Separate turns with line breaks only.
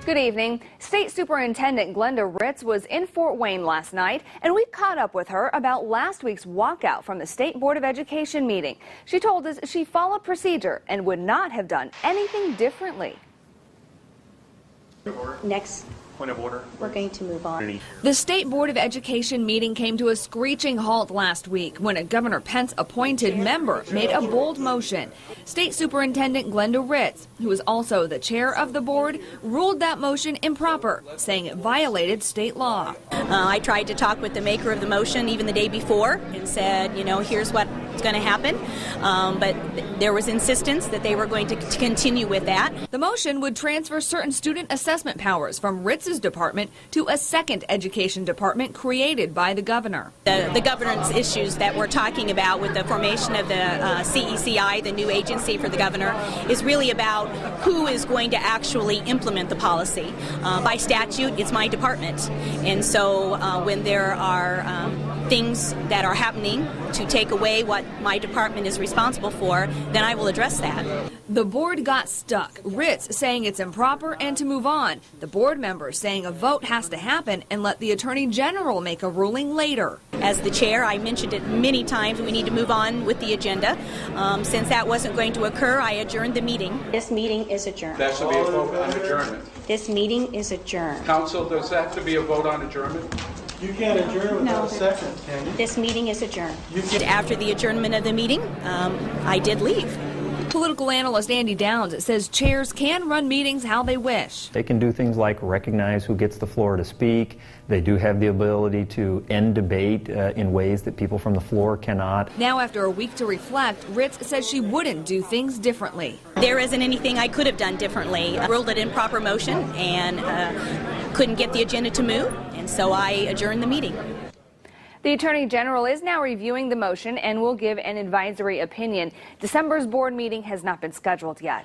Good evening. State Superintendent Glenda Ritz was in Fort Wayne last night, and we caught up with her about last week's walkout from the State Board of Education meeting. She told us she followed procedure and would not have done anything differently.
Next.
Point of order.
We're going to move on.
The State Board of Education meeting came to a screeching halt last week when a Governor Pence-appointed member made a bold motion. State Superintendent Glenda Ritz, who is also the chair of the board, ruled that motion improper, saying it violated state law.
I tried to talk with the maker of the motion even the day before and said, you know, here's what's going to happen. But there was insistence that they were going to continue with that.
The motion would transfer certain student assessment powers from Ritz's department to a second education department created by the governor.
The governance issues that we're talking about with the formation of the CECI, the new agency for the governor, is really about who is going to actually implement the policy. By statute, it's my department. And so when there are things that are happening to take away what my department is responsible for, then I will address that.
The board got stuck. Ritz saying it's improper and to move on. The board members saying a vote has to happen and let the Attorney General make a ruling later.
As the chair, I mentioned it many times, we need to move on with the agenda. Since that wasn't going to occur, I adjourned the meeting. This meeting is adjourned.
That should be a vote on adjournment.
This meeting is adjourned.
Council, does that have to be a vote on adjournment?
You can't adjourn without a second, can you?
This meeting is adjourned. After the adjournment of the meeting, I did leave.
Political analyst Andy Downs says chairs can run meetings how they wish.
They can do things like recognize who gets the floor to speak. They do have the ability to end debate in ways that people from the floor cannot.
Now, after a week to reflect, Ritz says she wouldn't do things differently.
There isn't anything I could have done differently. I ruled it improper motion and couldn't get the agenda to move, and so I adjourned the meeting.
The Attorney General is now reviewing the motion and will give an advisory opinion. December's board meeting has not been scheduled yet.